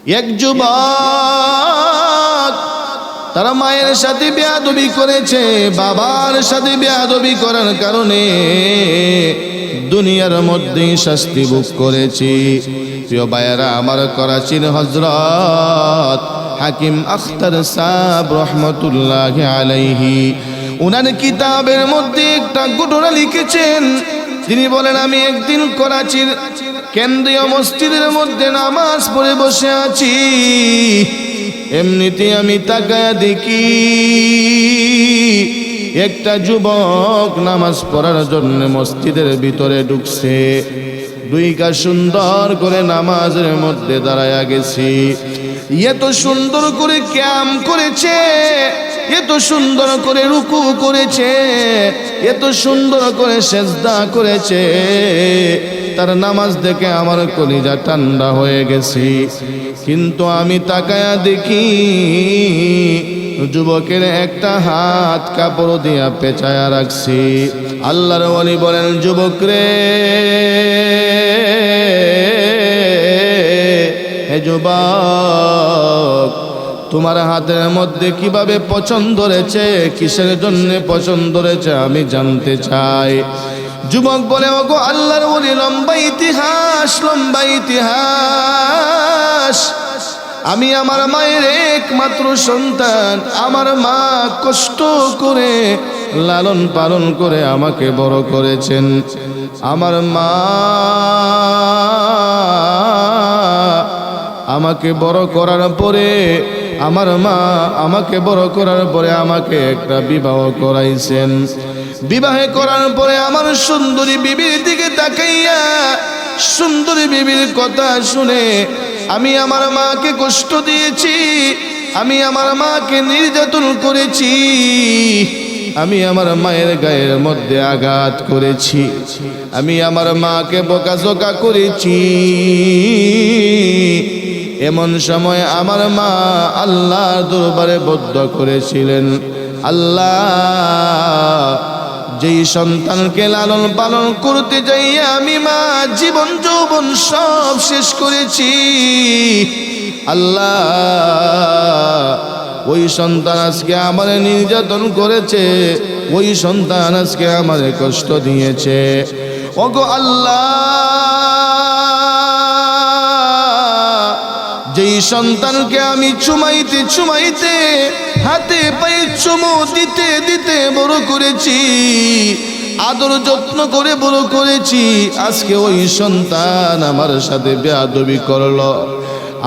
এক যুবক তারা মায়ের সাথে বেয়াদবি করেছে, বাবার সাথে বেয়াদবি করার কারণে দুনিয়ার মধ্যে শাস্তি ভোগ করেছি। প্রিয় ভাইয়েরা আমার, করাচির হযরত হাকিম আখতার সাহেব রহমতুল্লাহ আলাইহি উনার কিতাবের মধ্যে একটা ঘটনা লিখেছেন। তিনি বলেন, আমি একদিন করাচির কেন্দ্রীয় মসজিদের মধ্যে নামাজ পড়ে বসে আছি। এমনিতে আমি তাকায়া দেখি একটা যুবক নামাজ পড়ার জন্য মসজিদের ভিতরে ঢুকছে। দুই কাজ সুন্দর করে নামাজের মধ্যে দাঁড়ায়া গেছি। এত সুন্দর করে কিয়াম করেছে, এত সুন্দর করে রুকু করেছে, এত সুন্দর করে সেজদা করেছে, তার নামাজ দেখে আমার কলিজা ঠান্ডা হয়ে গেছে। কিন্তু আমি তাকায়া দেখি যুবকের একটা হাত কাপড় দিয়া পেঁচায়া রাখছি। আল্লাহর ওলি বলেন, যুবক রে, হে যুবক, তোমার হাতের মধ্যে কিভাবে পছন্দ ধরেছে, কিসের জন্য পছন্দ ধরেছে আমি জানতে চাই। যুবক বলে, ওগো আল্লাহর ওলি, লম্বা ইতিহাস, লম্বা ইতিহাস। আমি আমার মায়ের একমাত্র সন্তান। আমার মা কষ্ট করে লালন পালন করে আমাকে বড় করেছেন। আমার মা আমাকে বড় করার পরে, আমার মা আমাকে বড় করার পরে আমাকে একটা বিবাহ করাইছেন। বিবাহে করার পরে আমার সুন্দরী বিবির দিকে তাকাইয়া, সুন্দরী বিবির কথা শুনে আমি আমার মাকে কষ্ট দিয়েছি, আমি আমার মাকে নির্যাতন করেছি, আমি আমার মায়ের গায়ের মধ্যে আঘাত করেছি, আমি আমার মাকে বকাঝকা করেছি। এমন সময় আমার মা আল্লাহর দরবারে বদ্ধ করেছিলেন, আল্লাহ, যেই সন্তানকে লালন পালন করতে যাইয়া আমি মা জীবন যৌবন সব শেষ করেছি, আল্লাহ, ওই সন্তান আজকে আমার নির্যাতন করেছে, ওই সন্তান আজকে আমার কষ্ট দিয়েছে। ওগো আল্লাহ, যেই সন্তানকে আমি চুমাইতে চুমাইতে, হাতে পায়ে চুমু দিতে দিতে বড় করেছি, আদর যত্ন করে বড় করেছি, আজকে ওই সন্তান আমার সাথে বেয়াদবি করলো,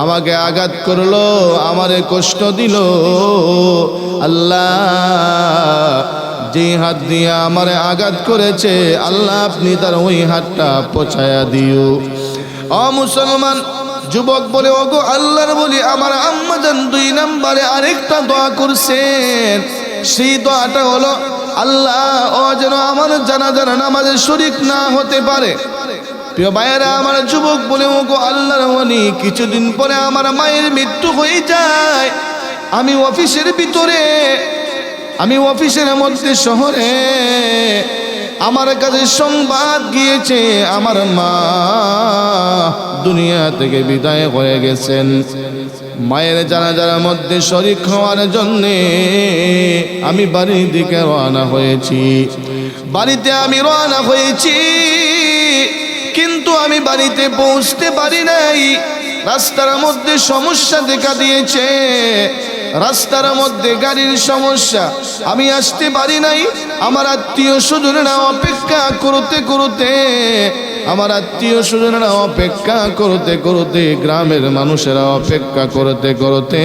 আমাকে আঘাত করলো, আমারে কষ্ট দিল। আল্লাহ, যেই হাত দিয়ে আমারে আঘাত করেছে, আল্লাহ আপনি তার ওই হাতটা পচায়া দিও। ও মুসলমান, যুবক বলে, ওগো আল্লাহর বলি, আমার আম্মা জান 2 নম্বরে আরেকটা দোয়া করছেন। সেই দোয়াটা হলো, আল্লাহ, ও যেন আমার জানাজার নামাজে শরীক না হতে পারে। প্রিয় ভাইয়েরা আমার, যুবক বলে, ওগো আল্লাহর ওলি, কিছুদিন পরে আমার মায়ের মৃত্যু হয়ে যায়। আমি অফিসের ভিতরে, আমি অফিসের মধ্যে শহরে, আমার কাছে সংবাদ গিয়েছে আমার মা দুনিয়া থেকে বিদায় হয়ে গেছেন। মায়ের জানাজার মধ্যে শরীক হওয়ার জন্যে আমি বাড়ির দিকে রওনা হয়েছি। বাড়িতে আমি রওনা হয়েছি, কিন্তু আমি বাড়িতে পৌঁছতে পারি নাই। রাস্তার মধ্যে সমস্যা দেখা দিয়েছে, রাস্তার মধ্যে গাড়ির সমস্যা, আমি আসতে পারি নাই। আমার আত্মীয় স্বজনেরা অপেক্ষা করতে করতে, আমার আত্মীয় স্বজনেরা অপেক্ষা করতে করতে, গ্রামের মানুষেরা অপেক্ষা করতে করতে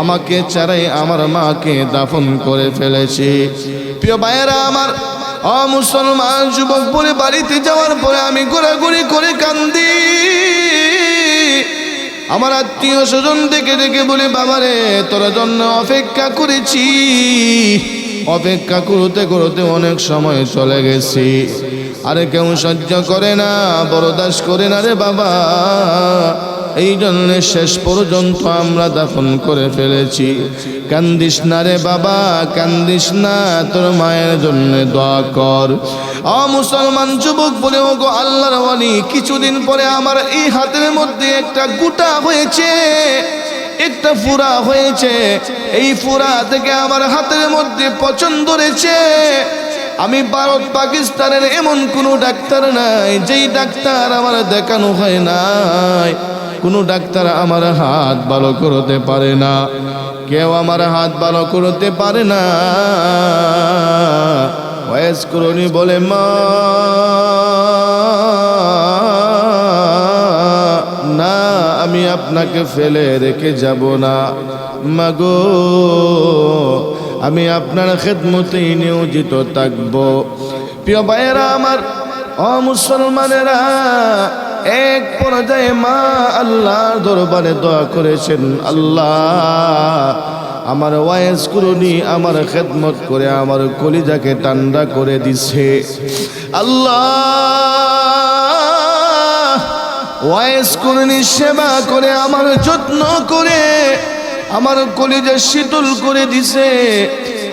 আমাকে ছাড়াই আমার মাকে দাফন করে ফেলেছি। প্রিয় ভাইয়েরা আমার, মুসলমান যুবক বলে, বাড়িতে যাওয়ার পরে আমি ঘোরাঘুরি করে কান্দি। আমার আত্মীয় স্বজন দেখে দেখে বলে, বাবারে, তোর জন্য অপেক্ষা করেছি। অপেক্ষা করতে করতে অনেক সময় চলে গেছি, আরে কেউ সহ্য করে না, বরদাস্ত করে না রে বাবা। এই জন্য শেষ পর্যন্ত আমরা দাফন করে ফেলেছি। কান্দিস না রে বাবা, কান্দিস না, তোর মায়ের জন্য দোয়া কর। মুসলমান যুবক বলে, ও গো আল্লাহর ওয়ালি, কিছুদিন পরে আমার এই হাতের মধ্যে একটা গুটা হয়েছে, একটা ফুরা হয়েছে। এই ফুরা থেকে আমার হাতের মধ্যে পচন ধরেছে। আমি ভারত পাকিস্তানের এমন কোনো ডাক্তার নাই যেই ডাক্তার আমার দেখানো হয় নাই। কোনো ডাক্তার আমার হাত ভালো করতে পারে না, কেউ আমার হাত ভালো করতে পারে না। ওয়াইস করুনি বলে, মা না, আমি আপনাকে ফেলে রেখে যাব না। মাগো, আমি আপনার খেদমতেই নিয়োজিত থাকব। প্রিয় ভাইয়েরা আমার, মুসলমানেরা, এক পর্যায়ে মা আল্লাহর দরবারে দোয়া করেছেন, আল্লাহ আমার ওয়াইস কুরুনি আমার খেদমত করে আমার কলিজাকে ঠান্ডা করে দিছে। আল্লাহ ওয়াইস কুরুনি সেবা করে আমার যত্ন করে আমার কলিজা শীতল করে দিছে।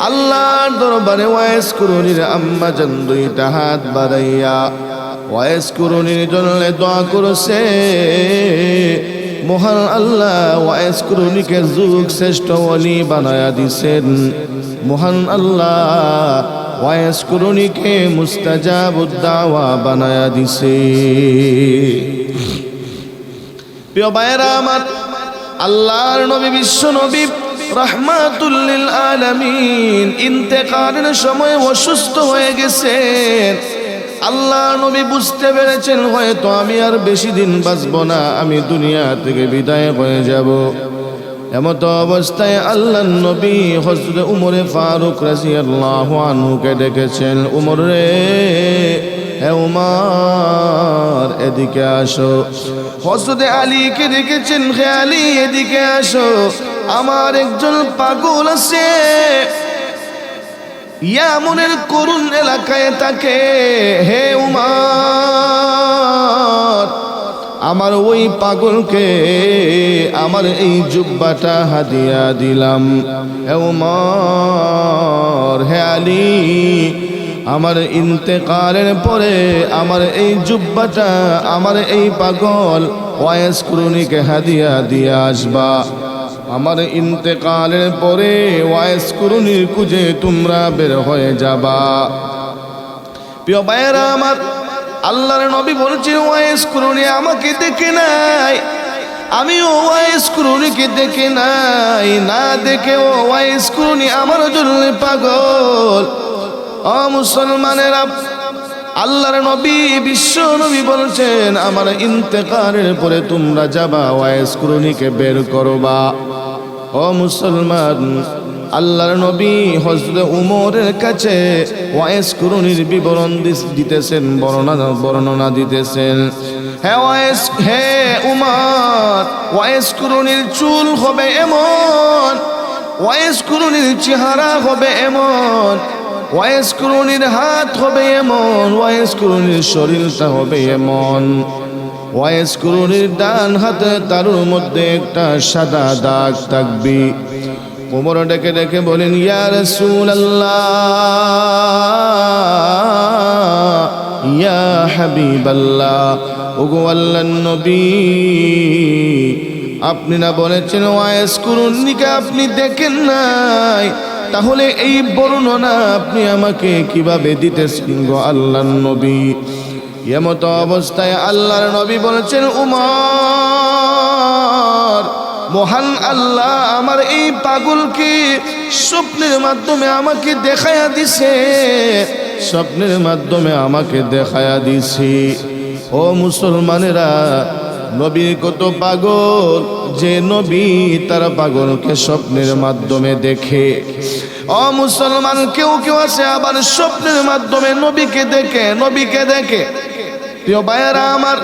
আল্লাহর দরবারে ওয়াইস কুরুনির আম্মা জান দুইটা হাত বাড়াইয়া ওয়াইস কুরুনির জন্য দোয়া করেছে। মহান আল্লাহ ওয়াইস কুরুনিকে যুগ শ্রেষ্ঠ ওলি বানায়া দিছেন। মহান আল্লাহ ওয়াইস কুরুনিকে মুস্তাজাবুদ দাওয়া বানায়া দিছে। প্রিয় ভাইয়েরা আমার, আল্লাহর নবী বিশ্ব নবী রাহমাতুল লিল আলামিন ইন্তেকালের সময় অসুস্থ হয়ে গেছেন। আল্লাহর নবী বুঝতে পেরেছেন হয়তো আমি আর বেশি দিন বাঁচব না, আমি দুনিয়া থেকে বিদায় হয়ে যাব। এমত অবস্থায় আল্লাহর নবী হযরত উমর ফারুক রাদিয়াল্লাহু আনহুকে ডেকেছেন, উমর রে, হে উমর এদিকে আসো। হযরত আলীকে ডেকেছেন, হে আলী এদিকে আসো, আমার একজন পাগল আছে, ইয়ামনের করুণ এলাকায় থাকে। হে উমর, আমার ওই পাগলকে আমার এই জুব্বাটা হাদিয়া দিলাম। হে উমর, হে আলী, আমার ইন্তেকালের পরে আমার এই জুব্বাটা আমার এই পাগল ওয়াইস কুরুনিকে হাদিয়া দিয়ে আসবা। আমার ইন্তেকালের পরে ওয়াইস কুরুনির খুঁজে তোমরা বের হয়ে যাবা। প্রিয় ভাইয়েরা আমার, আল্লাহর নবী বলছেন ওয়াইস কুরুনি আমাকে দেখে নাই, আমিও ওয়াইস কুরুনিকে দেখে নাই, না দেখে ও ওয়াইস কুরুনি আমার জন্য পাগল। মুসলমানেরা, আল্লাহর নবী বিশ্ব নবী বলছেন আমার ইন্তেকালের পরে তোমরা যাবা ওয়াইস কুরুনিকে বের করবা। মুসলমান, আল্লাহর নবী হযরত উমরের কাছে ওয়াইস কুরুনির বিবরণ দিতেছেন, বর্ণনা দিতেছেন। হে উমর, ওয়াইস কুরুনির চুল হবে এমন, ওয়াইস কুরুনির চেহারা হবে এমন, ওয়াইস কুরুনির হাত হবে এমন, ওয়াইস কুরুনির শরীরটা হবে এমন। ওয়াইস কুরুনির ডান হাতে তারুর মধ্যে একটা সাদা দাগ থাকবে। ওমর ডেকে ডেকে বলেন, ইয়া রাসূলুল্লাহ, ইয়া হাবিবাল্লাহ, ওগো আল্লাহর নবী, আপনি না বলেছেন ওয়াইস কুরুনিকে আপনি দেখেন নাই, তাহলে এই বর্ণনা আপনি আমাকে কিভাবে দিতেছেন গো আল্লাহর নবী? এমত অবস্থায় আল্লাহর নবী বলেছেন, উমর, মহান আল্লাহ আমার এই পাগলকে স্বপ্নের মাধ্যমে আমাকে দেখায়া দিছে, স্বপ্নের মাধ্যমে আমাকে দেখায়া দিছে। ও মুসলমানেরা, নবী কত পাগল যে নবী তার পাগলকে স্বপ্নের মাধ্যমে দেখে। মুসলমান, কেউ কেউ আছে আবার স্বপ্নের মাধ্যমে নবীকে দেখে, নবীকে দেখে। প্রিয় ভাইয়েরা আমার,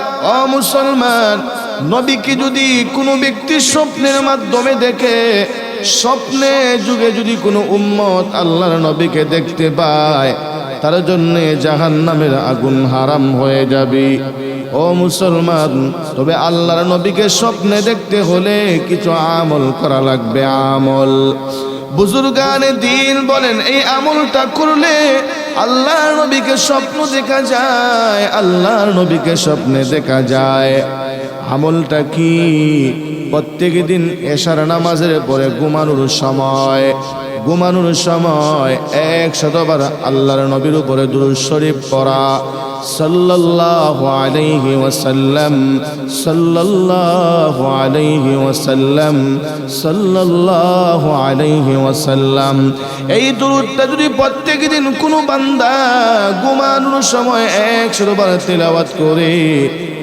মুসলমান, নবীকে যদি কোনো ব্যক্তি স্বপ্নের মাধ্যমে দেখে, স্বপ্নে যুগে যদি কোনো উম্মত আল্লাহর নবীকে দেখতে পায়, তার জন্য জাহান্নামের আগুন হারাম হয়ে যাবে। ও মুসলমান, তবে আল্লাহর নবীকে স্বপ্নে দেখতে হলে কিছু আমল করা লাগবে। আমল, বুজুর্গানে দ্বীন বলেন এই আমলটা করলে আল্লাহর নবীকে স্বপ্ন দেখা যায়, আল্লাহর নবীকে স্বপ্নে দেখা যায়। আমলটা কি? প্রত্যেক দিন এশার নামাজের পরে ঘুমানোর সময় 100 বার আল্লাহর নবীর উপরে দুরূদ শরীফ পড়া, সাল্লাল্লাহু আলাইহি ওয়াসাল্লাম, সাল্লাল্লাহু আলাইহি ওয়াসাল্লাম, সাল্লাল্লাহু আলাইহি ওয়াসাল্লাম। এই দুরূদটা যদি প্রত্যেক দিন কোনো বান্দা ঘুমানোর সময় 100 বার তেলাওয়াত করে,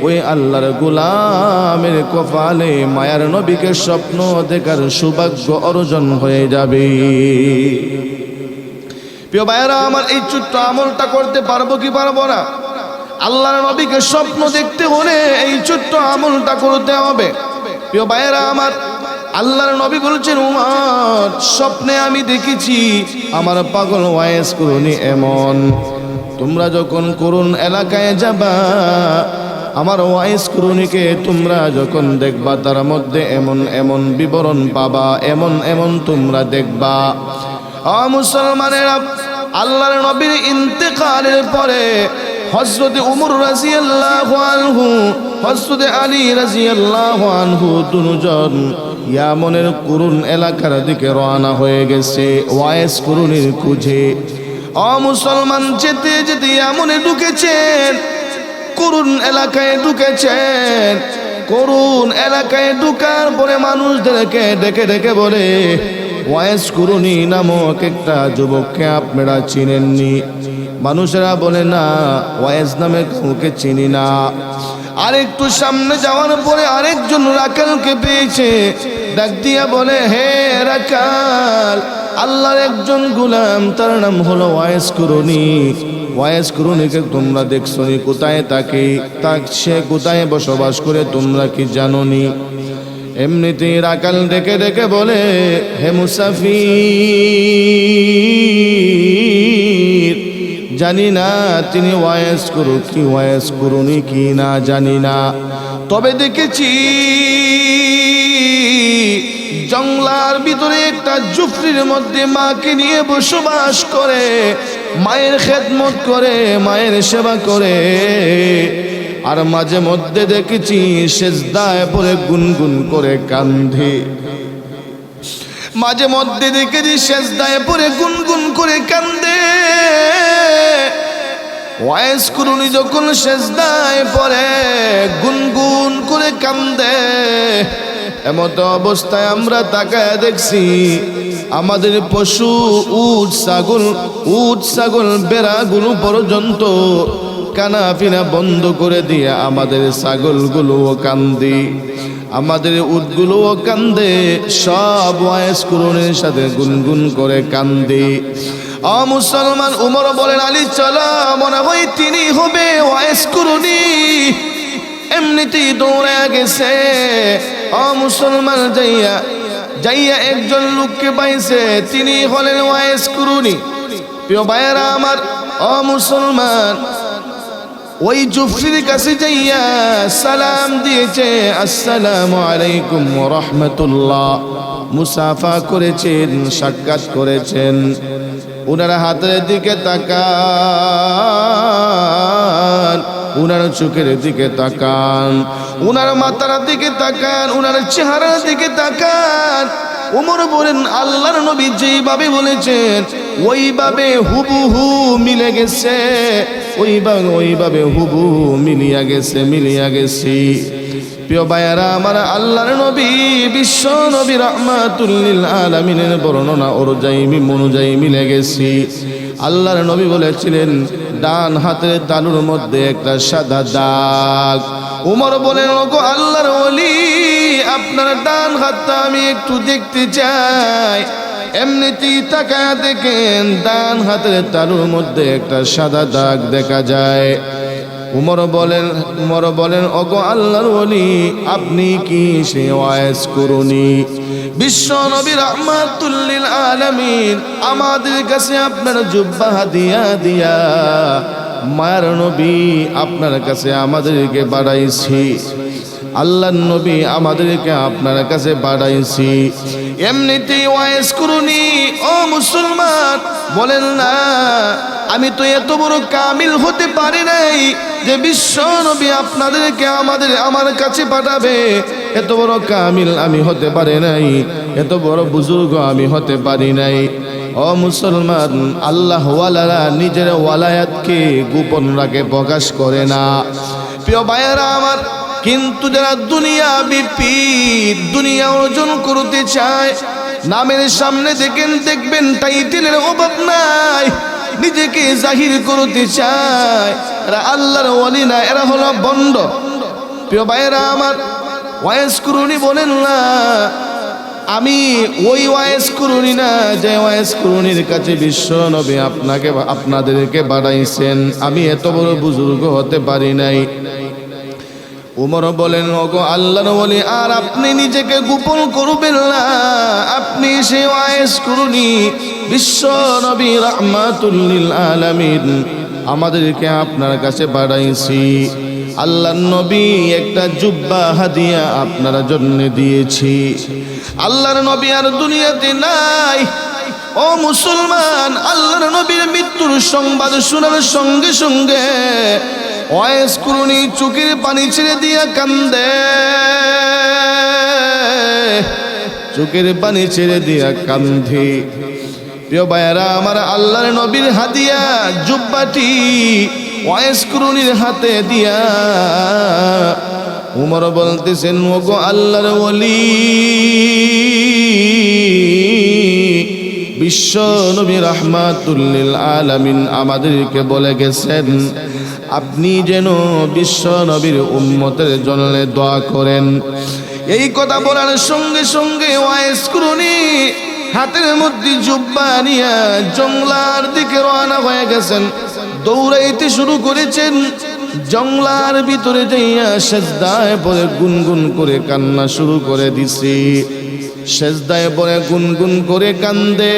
ওই আল্লাহর গোলামের কপালে মায়ার নবীকে স্বপ্ন দেখার সৌভাগ্য অর্জন হয়ে যাবে। প্রিয় ভাইরা আমার, এই ছোট্ট আমলটা করতে পারবো কি পারবো না? আল্লাহর নবীকে স্বপ্ন দেখতে হলে এই ছোট্ট আমলটা করতে হবে। প্রিয় ভাইরা আমার, আল্লাহর নবী বলছেন, উমর স্বপ্নে আমি দেখেছি আমার পাগল ওয়াইস করুনি এমন, তোমরা যখন করুন এলাকায় যাবা, আমার ওয়াইস করুনিকে তোমরা যখন দেখবা, তার মধ্যে এমন এমন বিবরণ পাবা, এমন এমন তোমরা দেখবা। মুসলমানেরা, আল্লাহর নবীর ইন্তেকালের পরে হযরতে উমর রাদিয়াল্লাহু আনহু, হযরতে আলী রাদিয়াল্লাহু আনহু দুজন ইয়ামনের কুরুন এলাকার দিকে রওনা হয়ে গেছে ওয়াইস কুরুনির খুঁজে। মুসলমান, যেতে যেতে ইয়ামনে ঢুকেছেন, করুন এলাকায় ঢুকেছেন। করুন এলাকায় ঢুকার পরে মানুষদেরকে ডেকে ডেকে বলে, ওয়াইস কুরুনি নামক একটা যুবককে আপনারা চিনেননি? মানুষেরা বলে, না, ওয়াইস নামে কাউকে চিনি না। আরেকটু সামনে যাওয়ার পরে আরেকজন রাকালকে পেয়েছে, ডাক দিয়া বলে, হে রাকাল, আল্লাহর একজন গোলাম, তার নাম হলো ওয়াইস কুরুনি। ওয়াইস কুরুনিকে তোমরা দেখছো নি? কোথায় থাকে? সে কোথায় বসবাস করে তোমরা কি জানো নি? এমনিতেই রাকাল ডেকে ডেকে বলে, হে মুসাফির, জানি না তিনি ওয়াইস কুরুনি কি না জানি না, তবে দেখেছি জঙ্গলার ভিতরে একটা জুফরির মধ্যে মাকে নিয়ে বসবাস করে, মায়ের খেদমত করে, মায়ের সেবা করে। আর মাঝে মধ্যে দেখেছি সেজদায় পড়ে গুনগুন করে কান্দে, মাঝে মধ্যে দেখেছি সেজদায় পড়ে গুনগুন করে কান্দে। ওয়াইস কুরুনি যখন সেজদায় পড়ে গুনগুন করে কান্দে, এমত অবস্থায় আমরা তাকায় দেখছি আমাদের পশু উট ছাগল বেড়াগুলো পর্যন্ত কানা পিনা বন্ধ করে দিয়ে আমাদের ছাগলগুলোও কান্দে, আমাদের উটগুলোও কান্দে, সব ওয়াইস কুরুনির সাথে গুনগুন করে কান্দে। মুসলমান, উমর বলেন, আলী চলো, মনে হয় তিনি হবে ওয়াইস কুরুনি। এমনিতেই দৌড়ে গেছে। মুসলমান, যাইয়া একজন লোককে পাইছে, তিনি হলেন ওয়াইস কুরুনি। প্রিয় ভাইয়েরা আমার, মুসলমান, ওই জুফরির কাছে যাইয়া সালাম দিয়েছে, আসসালামু আলাইকুম ওয়া রাহমাতুল্লাহ, মুসাফা করেছেন, সাক্ষাৎ করেছেন। উনার হাতের দিকে তাকান, উনার চোখের দিকে তাকান, উনার মাথার দিকে তাকান, উনার চেহারার দিকে তাকান। ওমর বলেন, আল্লাহর নবী যেইভাবে বলেছেন ওইভাবে হুবহু মিলে গেছে, ওইভাবে হুবহু মিলিয়া গেছে। প্রিয় ভাইয়ারা আমার, আল্লাহর নবী বিশ্ব নবী রাহমাতুল লিল আলামিনের বর্ণনা অনুযায়ী মিলে গেছে। আল্লাহর নবী বলেছিলেন, ডান হাতের তালুর মধ্যে একটা সাদা দাগ। উমর বলেন, ওগো আল্লাহর ওলি, আপনার ডান হাতটা আমি একটু দেখতে চাই। এমনিতেই তাকায়া দেখেন ডান হাতের তালুর মধ্যে একটা সাদা দাগ দেখা যায়। উমর বলেন, ওগো আল্লাহর ওলি, আপনি কি সে ওয়াইস কুরুনি? বিশ্ব নবী রাহমাতুল লিল আলামিন আমাদের কাছে আপনার জুব্বা হাদিয়া দিয়া মায়ার নবী আপনার কাছে আমাদেরকে বাড়াইছি, আল্লাহর নবী আমাদেরকে আপনার কাছে বাড়াইছি। এমনিতেই ওয়াইজ করুনি ও মুসলমান, বলেন না আমি তো এত বড় কামিল হতে পারি নাই যে বিশ্ব নবী আপনাদেরকে আমার কাছে পাঠাবে। এত বড় কামিল আমি হতে পারি নাই, এত বড় বুজুর্গ আমি হতে পারি নাই। ও মুসলমান, আল্লাহ ওয়ালারা নিজের ওয়ালায়াতকে গোপন রাখে, প্রকাশ করে না। প্রিয় ভাইয়েরা আমার, কিন্তু যারা দুনিয়া বিপিত, দুনিয়া অর্জন করতে চায়, নামের সামনে দেখবেন টাইটেলের অভাব নাই, নিজেকে জাহির করতে চায়, এরা আল্লাহর ওয়ালি না, এরা হলো বন্ড। প্রিয় ভাইয়েরা আমার, ওয়াইজ করুনি বলেন না আমি ওই ওয়াইজ করুনি না যে ওয়াইজ করুনির কাছে বিশ্ব নবী আপনাদেরকে বাড়াইছেন। আমি এত বড় বুজুর্গ হতে পারি নাই। উমর বলেন, ওগো আল্লাহর ওয়ালি, আর আপনি নিজেকে গোপন করবেন না, আপনি সেই ওয়াইজ করুনি বিশ্ব নবী রাহমাতুল লিল আলামিন, আমাদেরকে আপনার কাছে বাড়াইছি। আল্লাহর নবী একটা জুব্বা হাদিয়া আপনার জন্য দিয়েছি। আল্লাহর নবী আর দুনিয়াতে নাই। ও মুসলমান, আল্লাহর নবীর মৃত্যুর সংবাদ শোনার সঙ্গে সঙ্গে ওয়াইজ করুনি চোখের পানি ছেড়ে দিয়া কান্দে, চোখের পানি ছেড়ে দিয়া কান্ধে। প্রিয় ভাইয়েরা আমার, আল্লাহর নবীর হাদিয়া জুব্বাটি ওয়াইজ করুনির হাতে দিয়া উমর বলতেছেন, ওগো আল্লাহর ওয়ালি, বিশ্ব নবী রাহমাতুল লিল আলামিন আমাদেরকে বলে গেছেন আপনি যেন বিশ্ব নবীর উম্মতের জন্য দোয়া করেন। এই কথা বলার সঙ্গে সঙ্গে ওয়াইজ করুনি হাতের মধ্যে জুব্বা নিয়ে জংলার দিকে রওনা হয়ে গেছেন, দৌড়াইতে শুরু করেছেন। জংলার ভিতরে যাইয়া সেজদায় পড়ে গুনগুন করে কান্না শুরু করে দিছি। সেজদায় পড়ে গুনগুন করে কান্দে,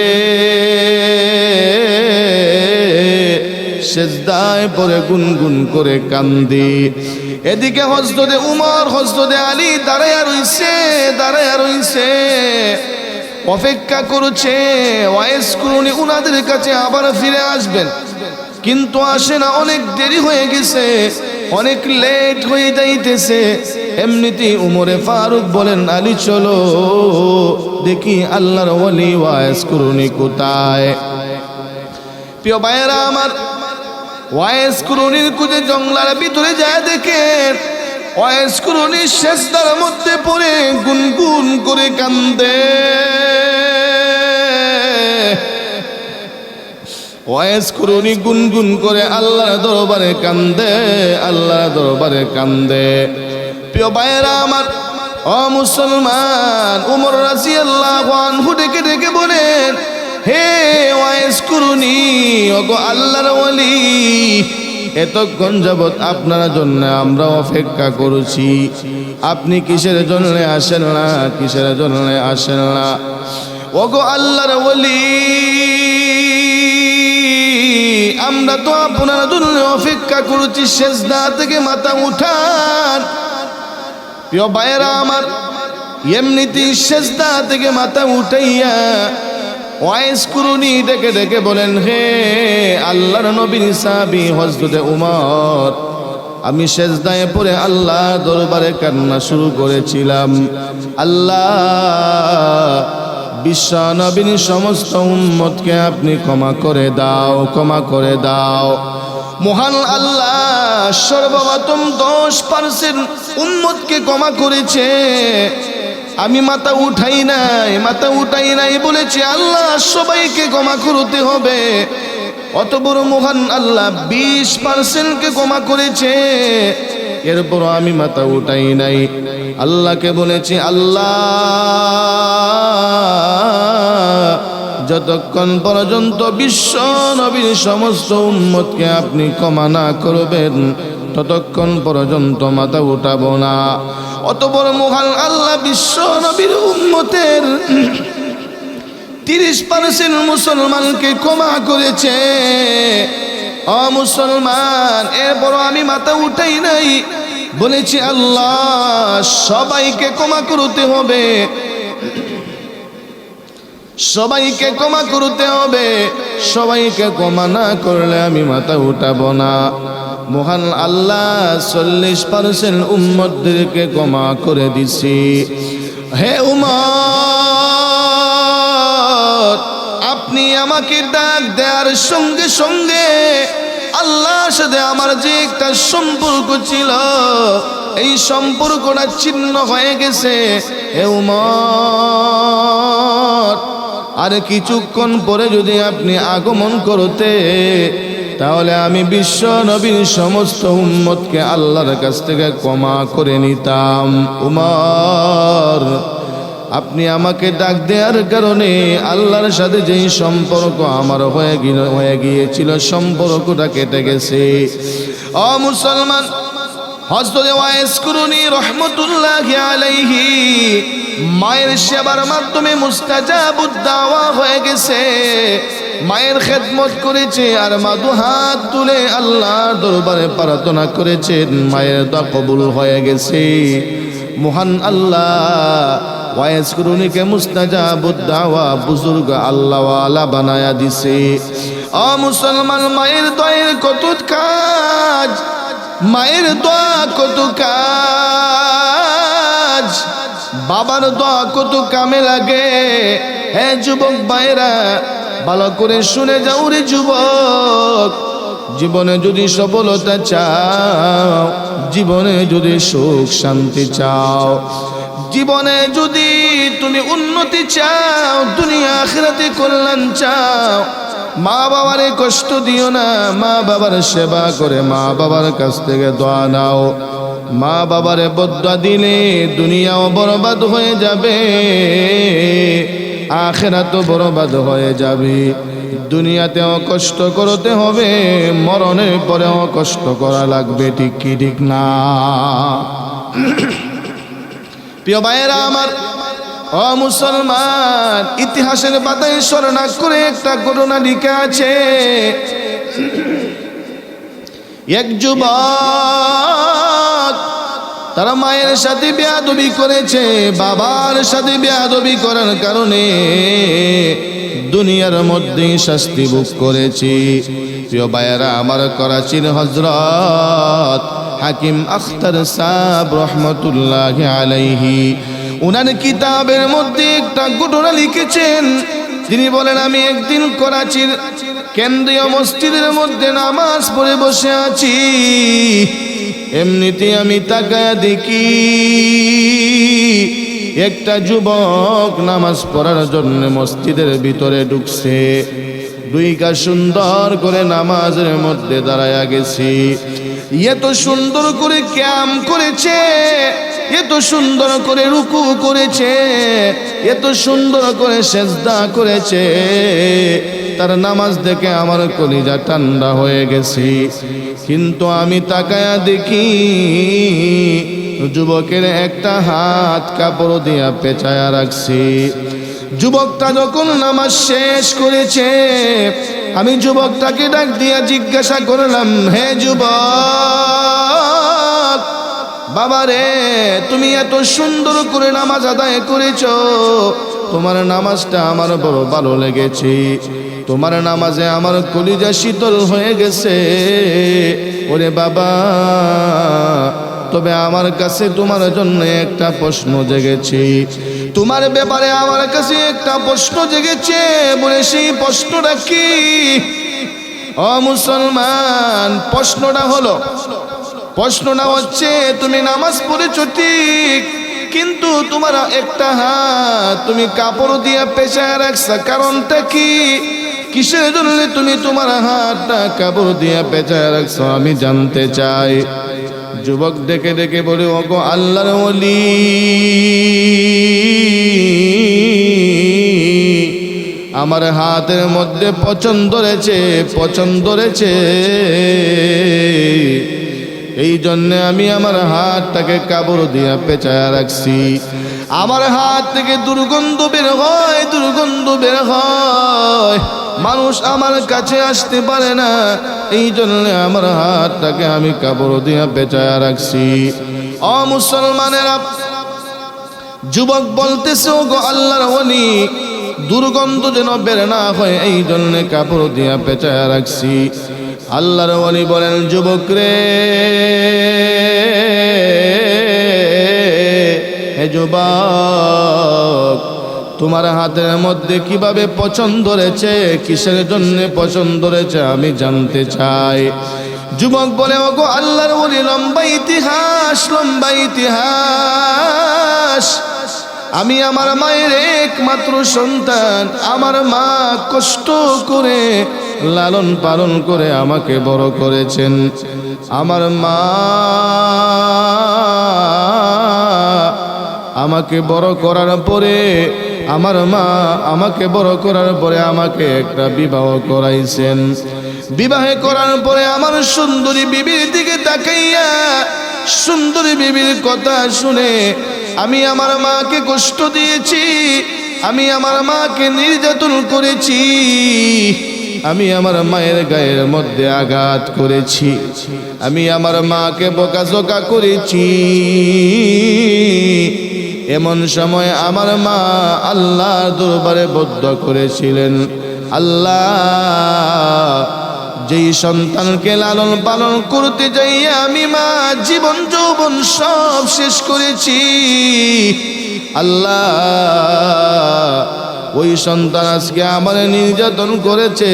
সেজদায় পড়ে গুনগুন করে কান্দি। এদিকে হযরতে উমর, হযরতে আলী দাঁড়ায়া রইছে, অপেক্ষা করছে ওয়াইজ করুনি উনাদের কাছে আবার ফিরে আসবেন, কিন্তু আসে না। অনেক দেরি হয়ে গেছে, অনেক লেট হয়ে যাইতেছে। এমনিতেই উমরে ফারুক বলেন, আলী চলো দেখি আল্লাহর ওয়ালি ওয়াইজ করুনি কোথায়। প্রিয় ভাইয়েরা আমার, ওয়াইজ করুনির খুঁজে জঙ্গলার ভিতরে যায় দেখেন ওয়াইজ করুনি সেজদার মধ্যে পড়ে গুনগুন করে কান্দে। ওয়াইজ করুনি গুনগুন করে আল্লাহর দরবারে কান্দে, আল্লাহর দরবারে কান্দে। প্রিয় ভাইয়েরা আমার, ও মুসলমান, উমর রাদিয়াল্লাহু আনহু ডেকে ডেকে বলেন, হে ওয়াইজ করুনি, ওগো আল্লাহর ওয়ালি, এতক্ষণ যাবৎ আপনার জন্য আমরা অপেক্ষা করছি, আপনি কিসের জন্য আসেন না, কিসের জন্য আসেন না? ওগো আল্লাহর ওয়ালি, আমরা তো আপনার জন্য অপেক্ষা করছি, সেজদা থেকে মাথা উঠান। প্রিয় ভাইয়েরা আমার, এমনিতেই সেজদা থেকে মাথা উঠাইয়া ওয়াইজ করুনি ডেকে ডেকে বলেন, হে আল্লাহর নবীর সাহাবী হযরতে উমর, আমি সেজদায় পড়ে আল্লাহ দরবারে কান্না শুরু করেছিলাম। আল্লাহ, বিশ্ব নবীর সমস্ত উম্মতকে আপনি ক্ষমা করে দাও, ক্ষমা করে দাও। মহান আল্লাহ সর্বপ্রথম 10% উম্মতকে ক্ষমা করেছে। আমি মাথা উঠাই নাই বলেছি, আল্লাহ সবাইকে ক্ষমা করতে হবে। অত বড় মহান আল্লাহ 20%কে ক্ষমা করেছে, এরপর আমি মাথা উঠাই নাই। আল্লাহকে বলেছি, আল্লাহ যতক্ষণ পর্যন্ত বিশ্ব নবীর সমস্ত উম্মতকে আপনি ক্ষমা না করবেন ততক্ষণ পর্যন্ত মাথা উঠাবো না। অত বড় মহান আল্লাহ বিশ্ব নবীর উম্মতের 30% মুসলমানকে ক্ষমা করেছে, মুসলমান, এরপরও আমি মাথা উঠাই নাই, বলেছি আল্লাহ সবাইকে ক্ষমা করতে হবে, সবাইকে ক্ষমা করতে হবে, সবাইকে ক্ষমা না করলে আমি মাথা উঠাবো না। মহান আল্লাহ 40% উম্মতদেরকে ক্ষমা করে দিছি। হে উম্মত, আপনি আমাকে ডাক দেওয়ার সঙ্গে সঙ্গে আল্লাহর সাথে আমার যে একটা সম্পর্ক ছিল, এই সম্পর্কটা ছিন্ন হয়ে গেছে। হে উম্মত, আর কিছুক্ষণ পরে যদি আপনি আগমন করতে, তাহলে আমি বিশ্ব নবীর সমস্ত উম্মতকে আল্লাহর কাছ থেকে ক্ষমা করে নিতাম। উমর, আপনি আমাকে ডাক দেওয়ার কারণে আল্লাহর সাথে যেই সম্পর্ক আমার হয়ে গিয়েছিল, সম্পর্কটা কেটে গেছে। ও মুসলমান, হযরত ওয়াইস কুরুনি রহমতুল্লাহি আলাইহি মায়ের সেবার মাধ্যমে মুস্তাজাবুদ দাওয়া হয়ে গেছে। মায়ের খেদমত করেছে আর মা দুহাত তুলে আল্লাহর দরবারে প্রার্থনা করেছেন, মায়ের দোয়া কবুল হয়ে গেছে। মহান আল্লাহ ওয়াইস কুরুনিকে মুস্তাজাবুদ দাওয়া বুজুর্গ আল্লাহওয়ালা বানায়া দিছে। ও মুসলমান, মায়ের দোয়ার কত কাজ, মায়ের দোয়া কত কাজ, বাবার দোয়া কত কামে লাগে। হে যুবক ভাইরা, ভালো করে শুনে যাও রে যুবক, জীবনে যদি সফলতা চাও, জীবনে যদি সুখ শান্তি চাও, জীবনে যদি তুমি উন্নতি চাও, দুনিয়া আখিরাতে কল্যাণ চাও, মা বাবারে কষ্ট দিও না, মা বাবার সেবা করে মা বাবার কাছ থেকে দোয়া নাও। মা বাবারে বদদোয়া দিলে দুনিয়াও বরবাদ হয়ে যাবে, আখিরাতও বরবাদ হয়ে যাবে। দুনিয়াতেও কষ্ট করতে হবে, মরণের পরেও কষ্ট করা লাগবে, ঠিক কি ঠিক না? প্রিয় ভাইয়েরা আমার, ও মুসলমান, ইতিহাসের পাতায় স্মরণ করে একটা ঘটনা লিখা আছে। এক যুবক, তারা মায়ের সাথে বেয়াদবি করেছে, বাবার সাথে বেয়াদবি করার কারণে দুনিয়ার মধ্যে শাস্তি ভোগ করেছি। প্রিয় ভাইয়েরা আমার, করাচির হযরত হাকিম আখতার সাহেব রহমতুল্লাহি আলাইহি উনার কিতাবের মধ্যে একটা ঘটনা লিখেছেন। তিনি বলেন, আমি একদিন করাচির কেন্দ্রীয় মসজিদের মধ্যে নামাজ পড়ে বসে আছি, এমনিতে আমি তাকায়া দেখি একটা যুবক নামাজ পড়ার জন্য মসজিদের ভিতরে ঢুকছে। দুই গা সুন্দর করে নামাজের মধ্যে দাঁড়ায়া গেছি। এত সুন্দর করে কিয়াম করেছে, এত সুন্দর করে রুকু করেছে, এত সুন্দর করে সেজদা করেছে, তার নামাজ দেখে আমার কলিজা ঠান্ডা হয়ে গেছে। কিন্তু আমি তাকায়া দেখি যুবকের একটা হাত কাপড় দিয়া পেঁচায়া রাখছি। যুবকটা যখন নামাজ শেষ করেছে, আমি যুবকটাকে ডাক দিয়া জিজ্ঞাসা করলাম, হে যুবক, বাবারে, তুমি এত সুন্দর করে নামাজ আদায় করেছো, তোমার নামাজটা আমার বড় ভালো লেগেছে, তোমার নামাজে আমার কলিজা শীতল হয়ে গেছে। ওরে বাবা, তবে আমার কাছে তোমার জন্য একটা প্রশ্ন জেগেছে, তোমার ব্যাপারে আমার কাছে একটা প্রশ্ন জেগেছে। বলে, সেই প্রশ্নটা কি? ও মুসলমান, প্রশ্নটা হচ্ছে তুমি নামাজ পড়েছো ঠিক, কিন্তু তোমার একটা হাত তুমি কাপড় দিয়ে পেঁচায় রাখছো, কারণটা কি? কিসের জন্য তুমি তোমার হাতটা কাপড় দিয়ে পেঁচায় রাখছো, আমি জানতে চাই। যুবক ডেকে ডেকে বলে, ওগো আল্লাহর ওলি, আমার হাতের মধ্যে পছন্দ রয়েছে, এই জন্য আমি আমার হাতটাকে কাপড় দিয়ে পেঁচায়া রাখছি। আমার হাত থেকে দুর্গন্ধ বের হয়। মানুষ আমার কাছে আসতে পারে না, এই জন্য আমার হাতটাকে আমি কাপড় দিয়ে পেঁচায়া রাখছি। ও মুসলমানেরা, যুবক বলতেছে, ও গো আল্লাহর ওলি, দুর্গন্ধ যেন বের না হয় এই জন্য কাপড় দিয়া পেঁচায়া রাখছি। আল্লাহর ওলি বলেন, যুবক রে, হে যুবক, তোমার হাতের মধ্যে কিভাবে পছন্দ ধরেছে, কিসের জন্য পছন্দ ধরেছে আমি জানতে চাই। যুবক বলে, ও গো আল্লাহর ওলি, লম্বা ইতিহাস, লম্বা ইতিহাস। আমি আমার মায়ের একমাত্র সন্তান। আমার মা কষ্ট করে লালন পালন করে আমাকে বড় করেছেন। আমার মা আমাকে বড় করার পরে, আমার মা আমাকে বড় করার পরে আমাকে একটা বিবাহ করাইছেন। বিবাহে করার পরে আমার সুন্দরী বিবির দিকে তাকাইয়া, সুন্দরী বিবির কথা শুনে আমি আমার মাকে কষ্ট দিয়েছি, আমি আমার মাকে নির্যাতন করেছি, আমি আমার মায়ের গায়ের মধ্যে আঘাত করেছি, আমি আমার মাকে বকাঝকা করেছি। এমন সময় আমার মা আল্লাহর দরবারে বদ্ধ করেছিলেন, আল্লাহ, যেই সন্তানকে লালন পালন করতে যাইয়া আমি মা জীবন যৌবন সব শেষ করেছি, আল্লাহ, ওই সন্তান আজকে আমার নির্যাতন করেছে,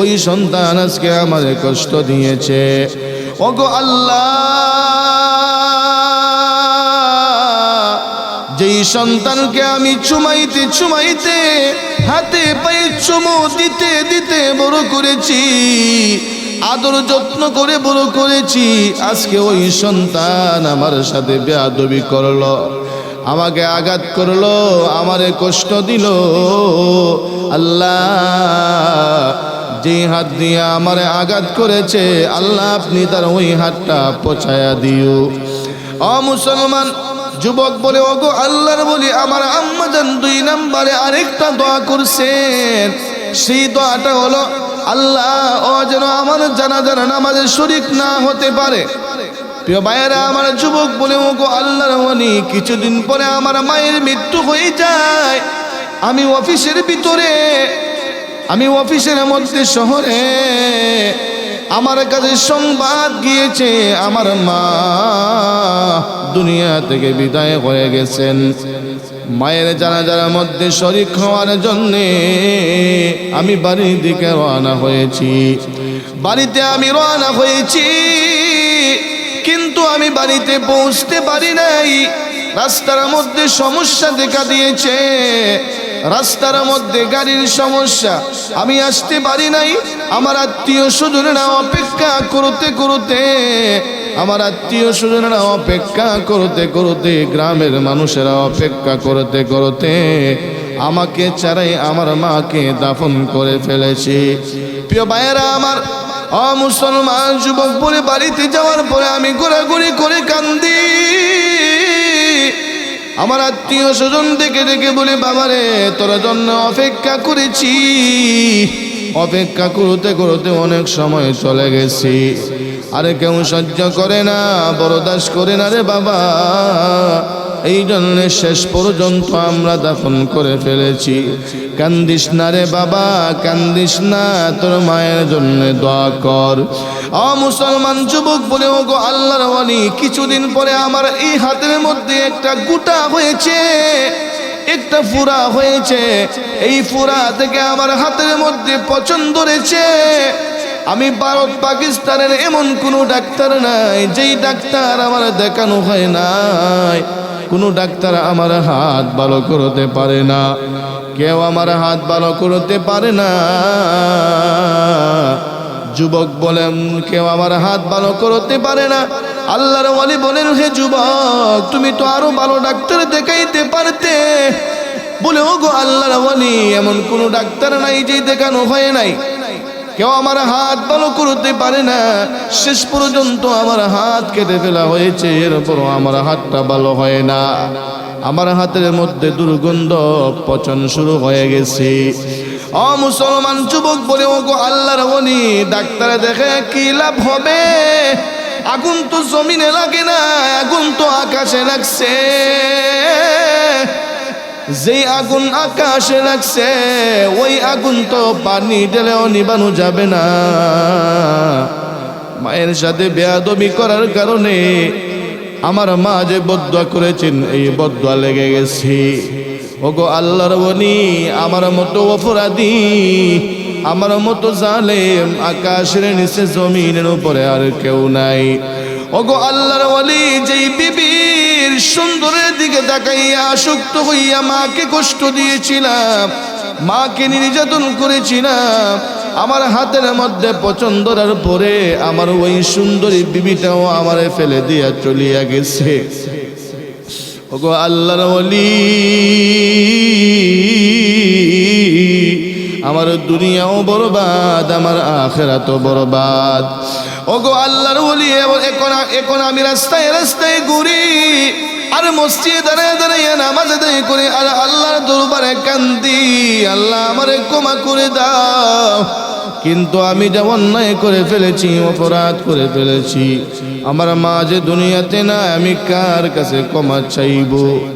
ওই সন্তান আজকে আমার কষ্ট দিয়েছে। ওগো আল্লাহ, যেই সন্তানকে আমি চুমাইতে চুমাইতে, হাতে পায়ে চুমু দিতে দিতে বড় করেছি, আদর যত্ন করে বড় করেছি, আজকে ওই সন্তান আমার সাথে বেয়াদবি করলো, আমাকে আঘাত করলো, আমারে কষ্ট দিল। আল্লাহ, যেই হাত দিয়ে আমারে আঘাত করেছে, আল্লাহ আপনি তার ওই হাতটা পচায়া দিও। ও মুসলমান, যুবক বলে, ওগো আল্লাহর বলি, আমার আম্মা জান 2 নম্বরে আরেকটা দোয়া করছেন। সেই দোয়াটা হলো, আল্লাহ, ও যেন আমার জানাজার নামাজে শরীক না হতে পারে। প্রিয় ভাইয়েরা, আমার যুবক বলে, ওগো আল্লাহর ওলি, কিছুদিন পরে আমার মায়ের মৃত্যু হয়ে যায়। আমি অফিসের ভিতরে, আমি অফিসের মধ্যে শহরে, আমার কাছে সংবাদ গিয়েছে আমার মা দুনিয়া থেকে বিদায় হয়ে গেছেন। মায়ের জানাজার মধ্যে শরীক হওয়ার জন্যে আমি বাড়ির দিকে রওনা হয়েছি। বাড়িতে আমি রওনা হয়েছি, কিন্তু আমি বাড়িতে পৌঁছতে পারি নাই। রাস্তার মধ্যে সমস্যা দেখা দিয়েছে, রাস্তার মধ্যে গাড়ির সমস্যা, আমি আসতে পারি নাই। আমার আত্মীয় স্বজনেরা অপেক্ষা করতে করতে, আমার আত্মীয় স্বজনেরা অপেক্ষা করতে করতে, গ্রামের মানুষেরা অপেক্ষা করতে করতে আমাকে ছাড়াই আমার মাকে দাফন করে ফেলেছি। প্রিয় ভাইয়েরা আমার, মুসলমান যুবক বলে বাড়িতে যাওয়ার পরে আমি ঘোরাঘুরি করে কান্দি। আমার আত্মীয় স্বজন ডেকে ডেকে বলে, বাবারে, তোর জন্য অপেক্ষা করেছি। অপেক্ষা করতে করতে অনেক সময় চলে গেছি, আরে কেউ সহ্য করে না, বরদাস্ত করে না রে বাবা, এই জন্য শেষ পর্যন্ত আমরা দাফন করে ফেলেছি। কান্দিস না রে বাবা, কান্দিস না, তোর মায়ের জন্য দোয়া কর। মুসলমান যুবক বলে, ওগো আল্লাহর ওলি, কিছুদিন পরে আমার এই হাতের মধ্যে একটা গুটা হয়েছে, একটা ফুরা হয়েছে। এই ফুরা থেকে আমার হাতের মধ্যে পছন্দ ধরেছে। আমি ভারত পাকিস্তানের এমন কোনো ডাক্তার নাই যেই ডাক্তার আমার দেখানো হয় নাই, কোনো ডাক্তার আমার হাত ভালো করতে পারে না, কেউ আমার হাত ভালো করতে পারে না। যুবক বলেন, কেউ আমার হাত ভালো করতে পারে না। আল্লাহর ওলি বলেন, হে যুবক, তুমি তো আরো ভালো ডাক্তার দেখাইতে পারতে। বলে, ওগো আল্লাহর ওলি, এমন কোনো ডাক্তার নাই যে দেখানো হয় নাই, কেউ আমার হাত ভালো করতে পারে না। শেষ পর্যন্ত আমার হাত কেটে ফেলা হয়েছে, এরপরও আমার হাতটা ভালো হয় না। আমার হাতের মধ্যে দুর্গন্ধ, পচন শুরু হয়ে গেছে। ও মুসলমান যুবক বলে, ও গো আল্লাহর ওলি, ডাক্তারে দেখে কি লাভ হবে? আগুন তো জমিনে লাগে না, আগুন তো আকাশে লাগছে। যেই আগুন আকাশে লাগছে ওই আগুন তো পানি ঢেলেও নিবানো যাবে না। মায়ের সাথে বেয়াদবি করার কারণে আমার মা যে বদদুয়া করেছেন, এই বদদুয়া লেগে গেছে। ওগো আল্লাহর ওলি, আমার মতো অপরাধী, আমার মতো জালেম আকাশের নিচে জমিনের উপরে আর কেউ নাই। ওগো আল্লাহর ওলি, যেই বিবির সুন্দরের দিকে তাকাইয়া আসক্ত হইয়া মাকে কষ্ট দিয়েছিলাম, মাকে নির্যাতন করেছিলাম, আমার হাতের মধ্যে পছন্দর পরে আমার ওই সুন্দরী বিবিটাও আমারে ফেলে দিয়া চলিয়া গেছে। ওগো আল্লাহর ওলি, আমার দুনিয়াও বরবাদ, আমার আখিরাতও বরবাদ। ওগো আল্লাহর ওলি, এখন আমি রাস্তায় রাস্তায় ঘুরি আর মসজিদে দাঁড়ায় দাঁড়াইয়া নামাজ আদায় করি আর আল্লাহর দরবারে কান্দি, আল্লাহ আমারে ক্ষমা করে দাও। কিন্তু আমি যে অন্যায় করে ফেলেছি, অপরাধ করে ফেলেছি, আমার মা যে দুনিয়াতে না, আমি কার কাছে ক্ষমা চাইব?